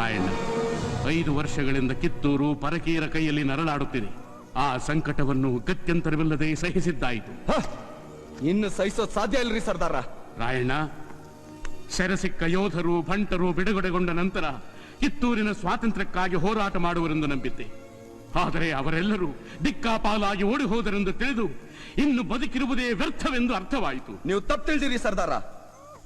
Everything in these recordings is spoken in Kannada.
ರಾಯಣ್ಣ, 5 ವರ್ಷಗಳಿಂದ ಕಿತ್ತೂರು ಪರಕೀಯರ ಕೈಯಲ್ಲಿ ನರಳಾಡುತ್ತಿದೆ. ಆ ಸಂಕಟವನ್ನು ಗತ್ಯಂತರವಿಲ್ಲದೆ ಸಹಿಸಿದ್ದಾಯಿತು. ಇನ್ನು ಸಹಿಸೋದು ಸಾಧ್ಯ ಇಲ್ರಿ ಸರ್ದಾರ. ರಾಯಣ್ಣ, ಸೆರೆಸಿಕ್ಕ ಯೋಧರು ಭಂಟರು ಬಿಡುಗಡೆಗೊಂಡ ನಂತರ ಕಿತ್ತೂರಿನ ಸ್ವಾತಂತ್ರ್ಯಕ್ಕಾಗಿ ಹೋರಾಟ ಮಾಡುವರೆಂದು ನಂಬಿದ್ದೆ. ಆದರೆ ಅವರೆಲ್ಲರೂ ದಿಕ್ಕಾಪಾಲಾಗಿ ಓಡಿ ಹೋದರೆಂದು ತಿಳಿದು ಇನ್ನು ಬದುಕಿರುವುದೇ ವ್ಯರ್ಥವೆಂದು ಅರ್ಥವಾಯಿತು. ನೀವು ತಪ್ಪು ತಿಳಿದಿರಿ ಸರ್ದಾರ.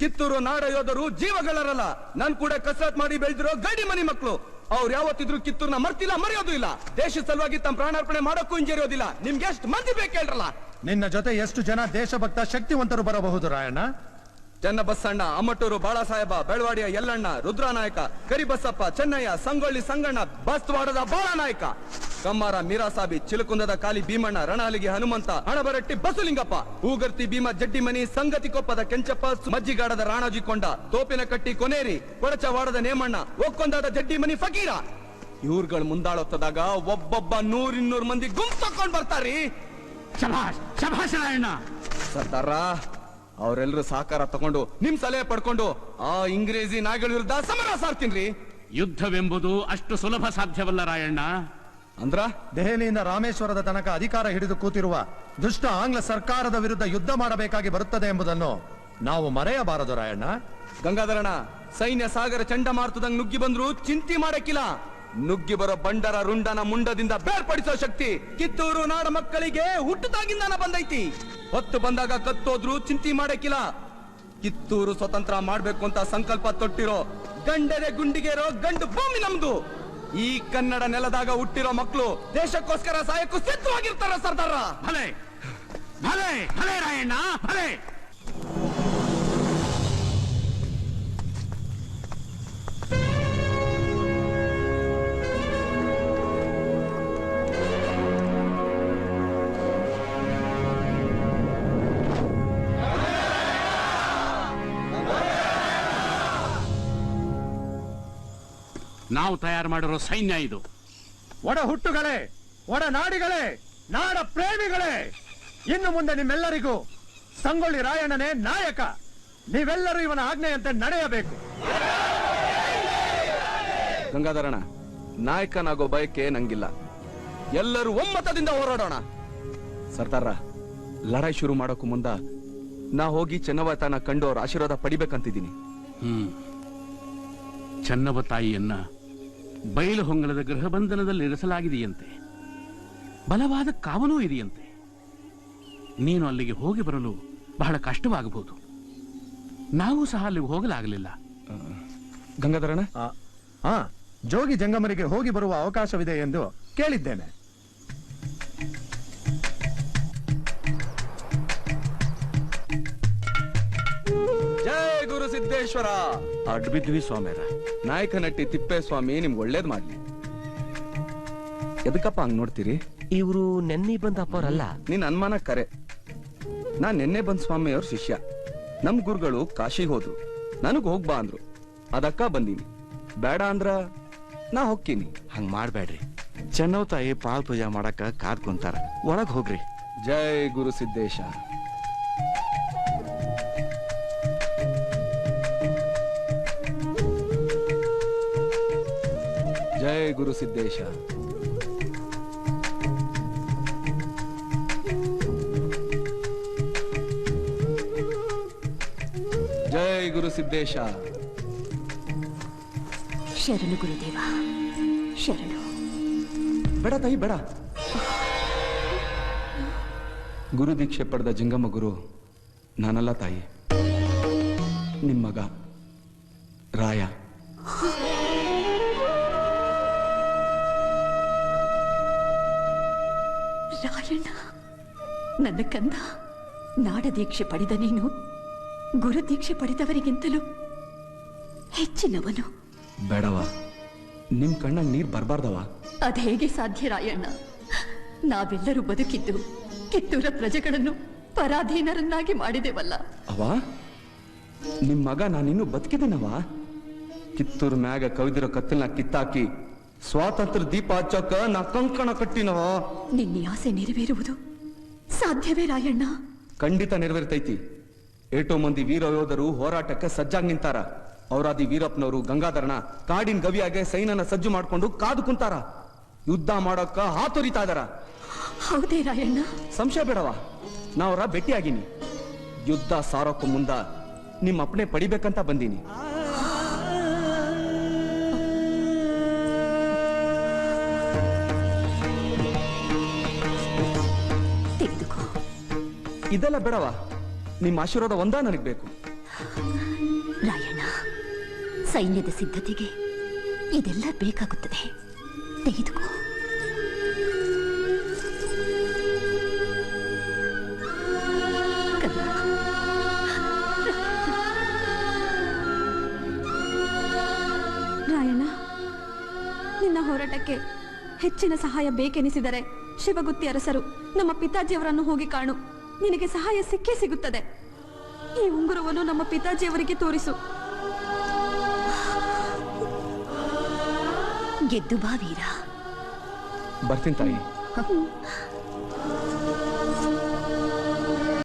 ಕಿತ್ತೂರು ನಾಡ ಯೋಧರು ಜೀವಗಳರಲ್ಲ, ನನ್ ಕೂಡ ಕಸರತ್ ಮಾಡಿ ಬೆಳೆದಿರೋ ಗಡಿ ಮನಿ ಮಕ್ಕಳು. ಅವ್ರು ಯಾವತ್ತಿದ್ರು ಕಿತ್ತೂರ್ನ ಮರ್ತಿಲ್ಲ, ಮರೆಯೋದು ಇಲ್ಲ. ದೇಶದ ಸಲುವಾಗಿ ತಮ್ಮ ಪ್ರಾಣಾರ್ಪಣೆ ಮಾಡೋಕ್ಕೂ ಹಿಂಜರಿಯೋದಿಲ್ಲ. ನಿಮ್ಗೆ ಎಷ್ಟು ಮಂದಿ ಬೇಕು ಹೇಳ್ರಲ್ಲ. ನಿನ್ನ ಜೊತೆ ಎಷ್ಟು ಜನ ದೇಶಭಕ್ತ ಶಕ್ತಿವಂತರು ಬರಬಹುದು ರಾಯಣ್ಣ? ಚನ್ನಬಸಣ್ಣ, ಅಮ್ಮಟೂರು ಬಾಳಸಾಹೇಬ, ಬೆಳವಾಡಿಯ ಯಲ್ಲಣ್ಣ, ರುದ್ರನಾಯಕ, ಕರಿಬಸಪ್ಪ, ಚೆನ್ನಯ್ಯ, ಸಂಗೊಳ್ಳಿ ಸಂಗಣ್ಣ, ಬಸ್ತವಾಡದ ಬಾಳನಾಯಕ, ಕಮ್ಮಾರ ಮೀರಾಸಾಬಿ, ಚಿಲಕುಂದದ ಕಾಲಿ ಭೀಮಣ್ಣ, ರಣಾಲಿಗೆ ಹನುಮಂತ, ಹಣಬರಟ್ಟಿ ಬಸುಲಿಂಗಪ್ಪ, ಹೂಗರ್ತಿ ಭೀಮ, ಜಡ್ಡಿಮನಿ, ಸಂಗತಿಕೊಪ್ಪದ ಕೆಂಚಪ್ಪ, ಮಜ್ಜಿಗಾಡದ ರಾಣಾಜಿಕೊಂಡ, ತೋಪಿನ ಕಟ್ಟಿ ಕೊನೇರಿ, ಕೊಡಚವಾಡದ ನೇಮಣ್ಣ, ಒಕ್ಕೊಂದಾದ ಜಡ್ಡಿಮನಿ ಫಕೀರ. ಇವ್ರುಗಳು ಮುಂದಾಳೊತ್ತದಾಗ ಒಬ್ಬೊಬ್ಬ 100-200 ಮಂದಿ ಗುಂಪು ತಕೊಂಡ್ ಬರ್ತಾರಿ. ಶಭಾಷ್ ಶಭಾಷ್ ರಾಯಣ್ಣ. ಸರ್ದಾರ, ಅವರೆಲ್ಲರೂ ಸಹಕಾರ ತಗೊಂಡು ನಿಮ್ ಸಲಹೆ ಪಡ್ಕೊಂಡು ಆ ಇಂಗ್ರೇಜಿ ನಾಯಿಗಳ ವಿರುದ್ಧ ಸಮರ ಸಾರ್ತೀನ್ರಿ. ಯುದ್ಧವೆಂಬುದು ಅಷ್ಟು ಸುಲಭ ಸಾಧ್ಯವಲ್ಲ ರಾಯಣ್ಣ. ಅಂದ್ರ ದೆಹಲಿಯಿಂದ ರಾಮೇಶ್ವರದ ತನಕ ಅಧಿಕಾರ ಹಿಡಿದು ಕೂತಿರುವ ದುಷ್ಟ ಆಂಗ್ಲ ಸರ್ಕಾರದ ವಿರುದ್ಧ ಯುದ್ಧ ಮಾಡಬೇಕಾಗಿ ಬರುತ್ತದೆ ಎಂಬುದನ್ನು ನಾವು ಮರೆಯಬಾರದು ರಾಯಣ್ಣ. ಗಂಗಾಧರಣ, ಸೈನ್ಯ ಸಾಗರ ಚಂಡಮಾರುತದಂಗ್ ನುಗ್ಗಿ ಬಂದ್ರು ಚಿಂತೆ ಮಾಡಕ್ಕಿಲ್ಲ. ನುಗ್ಗಿ ಬರೋ ಬಂಡರ ರುಂಡನ ಮುಂಡದಿಂದ ಬೇರ್ಪಡಿಸೋ ಶಕ್ತಿ ಕಿತ್ತೂರು ನಾಡ ಮಕ್ಕಳಿಗೆ ಹುಟ್ಟದಾಗಿಂದಾನ ಬಂದೈತಿ. ಹೊತ್ತು ಬಂದಾಗ ಕತ್ತೋದ್ರು ಚಿಂತೆ ಮಾಡಕ್ಕಿಲ್ಲ. ಕಿತ್ತೂರು ಸ್ವತಂತ್ರ ಮಾಡ್ಬೇಕು ಅಂತ ಸಂಕಲ್ಪ ತೊಟ್ಟಿರೋ ಗಂಡದೆ ಗುಂಡಿಗೆರೋ ಗಂಡು ಭೂಮಿ ನಮ್ದು. ಈ ಕನ್ನಡ ನೆಲದಾಗ ಹುಟ್ಟಿರೋ ಮಕ್ಕಳು ದೇಶಕ್ಕೋಸ್ಕರ ಸಾಯಕ್ಕೂ ಸಿದ್ಧವಾಗಿರ್ತಾರ ಸರ್ದಾರ. ಭಲೆ ಭಲೆ ಭಲೆ ರಾಯಣ್ಣ, ಭಲೆ. ನಾವು ತಯಾರು ಮಾಡಿರೋ ಸೈನ್ಯ ಇದು. ಒಡ ಹುಟ್ಟುಗಳೇ, ಒಡ ನಾಡಿಗಳೇ, ನಾಡ ಪ್ರೇಮಿಗಳೇ, ಇನ್ನು ಮುಂದೆ ನಿಮ್ಮೆಲ್ಲರಿಗೂ ಸಂಗೊಳ್ಳಿ ರಾಯಣ್ಣನೇ ನಾಯಕ. ನೀವೆಲ್ಲರೂ ಇವನ ಆಜ್ಞೆಯಂತೆ ನಡೆಯಬೇಕು. ಗಂಗಾಧರಣ, ನಾಯಕನಾಗೋ ಬಯಕೆ ನಂಗಿಲ್ಲ. ಎಲ್ಲರೂ ಒಮ್ಮತದಿಂದ ಹೋರಾಡೋಣ. ಸರ್ದಾರ, ಲಡಾಯಿ ಶುರು ಮಾಡೋಕು ಮುಂದ ನಾ ಹೋಗಿ ಚೆನ್ನವತನ ಕಂಡು ಅವ್ರ ಆಶೀರ್ವಾದ ಪಡಿಬೇಕಂತಿದ್ದೀನಿ. ಚೆನ್ನವ ತಾಯಿಯನ್ನ ಬಯಲು ಹೊಂಗಲದ ಗೃಹ ಬಂಧನದಲ್ಲಿ ಇರಿಸಲಾಗಿದೆಯಂತೆ. ಬಲವಾದ ಕಾವನೂ ಇದೆಯಂತೆ. ನೀನು ಅಲ್ಲಿಗೆ ಹೋಗಿ ಬರಲು ಬಹಳ ಕಷ್ಟವಾಗಬಹುದು. ನಾವು ಸಹ ಅಲ್ಲಿಗೆ ಹೋಗಲಾಗಲಿಲ್ಲ. ಗಂಗಾಧರಣ, ಜೋಗಿ ಜಂಗಮರಿಗೆ ಹೋಗಿ ಬರುವ ಅವಕಾಶವಿದೆ ಎಂದು ಕೇಳಿದ್ದೇನೆ. ಜೈ ಗುರು ಸಿದ್ದೇಶ್ವರ. ಅಡ್ಬಿದ್ವಿ ಸ್ವಾಮ್ಯಾರ. ನಾಯಕನಟ್ಟಿ ತಿಪ್ಪೇಸ್ವಾಮಿ ನಿಮ್ಗೆ ಒಳ್ಳೇದ್ ಮಾಡ್ಲಿ. ಎದಕ್ಕಪ್ಪ ಹಂಗ್ ನೋಡ್ತೀರಿ? ಇವರು ನೆನ್ನೆ ಬಂದ ಅಪ್ಪರಲ್ಲ. ನಿನ್ ಅನುಮಾನ ಕರೆ. ನಾನ್ ನೆನ್ನೆ ಬಂದ್ ಸ್ವಾಮಿಯವ್ರ ಶಿಷ್ಯ. ನಮ್ ಗುರುಗಳು ಕಾಶಿಗೆ ಹೋದ್ರು, ನನಗ್ ಹೋಗ್ಬಾ ಅಂದ್ರು. ಅದಕ್ಕ ಬಂದೀನಿ. ಬೇಡ ಅಂದ್ರ ನಾ ಹೋಗ್ತೀನಿ. ಹಂಗ್ ಮಾಡ್ಬೇಡ್ರಿ. ಚೆನ್ನವ್ ತಾಯಿ ಪಾಲ್ ಪೂಜಾ ಮಾಡಕ ಕಾದ್ ಕುಂತಾರ, ಒಳಗ್ ಹೋಗ್ರಿ. ಜೈ ಗುರು ಸಿದ್ದೇಶ. ಜೈ ಗುರು ಸಿದ್ದೇಶ. ಜೈ ಗುರು ಸಿದ್ದೇಶ. ಶರಣು ಗುರುದೇವ, ಶರಣು. ಬೇಡ ತಾಯಿ, ಬೇಡ. ಗುರು ದೀಕ್ಷೆ ಪಡೆದ ಜಂಗಮ ಗುರು ನಾನಲ್ಲ ತಾಯಿ, ನಿಮ್ ಮಗ ರಾಯ. ರಾಯಣ್ಣ, ನನ್ನ ಕಂದ, ನಾಡ ದೀಕ್ಷೆ ಪಡೆದ ನೀನು ಗುರು ದೀಕ್ಷೆ ಪಡೆದವರಿಗಿಂತಲೂ ಹೆಚ್ಚಿನವನು. ಬೇಡವ, ನಿಮ್ ಕಣ್ಣ ನೀರ್ ಬರ್ಬಾರ್ದವ. ಅದೇಗೆ ಸಾಧ್ಯ ರಾಯಣ್ಣ? ನಾವೆಲ್ಲರೂ ಬದುಕಿದ್ದು ಕಿತ್ತೂರ ಪ್ರಜೆಗಳನ್ನು ಪರಾಧೀನರನ್ನಾಗಿ ಮಾಡಿದೆವಲ್ಲ. ಅವ ನಿಮ್ ಮಗ ನಾನಿನ್ನೂ ಬದುಕಿದ್ದೀನವ. ಕಿತ್ತೂರ್ ಮ್ಯಾಗ ಕವಿದಿರೋ ಕತ್ತಲ್ನ ಕಿತ್ತಾಕಿ ಸ್ವಾತಂತ್ರ್ಯ ದೀಪ ಹಚ್ಚಕ ನಾ ಕಂಕಣ ಕಟ್ಟಿನವ. ನಿನ್ನ ಆಸೆ ನೆರವೇರುವುದು ಸಾಧ್ಯವೇ ರಾಯಣ್ಣ? ಖಂಡಿತ ನೆರವೇರ್ತೈತಿ. ಏಟೋ ಮಂದಿ ವೀರ ಯೋಧರು ಹೋರಾಟಕ್ಕೆ ಸಜ್ಜಾಗಿ ನಿಂತಾರ. ಔರಾದಿ ವೀರಪ್ಪನವರು ಗಂಗಾಧರನ ಕಾಡಿನ ಗವಿಯಾಗೆ ಸೈನ್ಯನ ಸಜ್ಜು ಮಾಡ್ಕೊಂಡು ಕಾದು ಕುಂತಾರ. ಯುದ್ಧ ಮಾಡೋಕ ಹಾತೊರಿತಾ ಇದಾರ. ಹೌದೇ ರಾಯಣ್ಣ? ಸಂಶಯ ಬೇಡವಾ, ನಾವ್ರ ಭೇಟಿಯಾಗಿನಿ. ಯುದ್ಧ ಸಾರೋಕ್ಕೂ ಮುಂದ ನಿಮ್ಮ ಅಪ್ಪಣೆ ಪಡಿಬೇಕಂತ ಬಂದೀನಿ. ತೆಗೆದುಕೋ. ಇದೆಲ್ಲ ಬೇಡವಾ, ನಿಮ್ಮ ಆಶೀರ್ವಾದ ಒಂದ ನನಗ್ ಬೇಕು. ರಾಯಣ್ಣ, ಸೈನ್ಯದ ಸಿದ್ಧತೆಗೆ ಇದೆಲ್ಲ ಬೇಕಾಗುತ್ತದೆ. ತೆಗೆದುಕೋ. ರಾಯಣ್ಣ, ನಿನ್ನ ಹೋರಾಟಕ್ಕೆ ಹೆಚ್ಚಿನ ಸಹಾಯ ಬೇಕೆನಿಸಿದರೆ ಶಿವಗುತ್ತಿ ಅರಸರು ನಮ್ಮ ಪಿತಾಜಿಯವರನ್ನು ಹೋಗಿ ಕಾಣು. ನಿನಗೆ ಸಹಾಯ ಸಿಕ್ಕೇ ಸಿಗುತ್ತದೆ. ಈ ಉಂಗುರವನ್ನು ನಮ್ಮ ಪಿತಾಜಿಯವರಿಗೆ ತೋರಿಸು. ಗೆದ್ದು ಬಾ ವೀರ. ಬರ್ತೀನಿ ತಾಯಿ.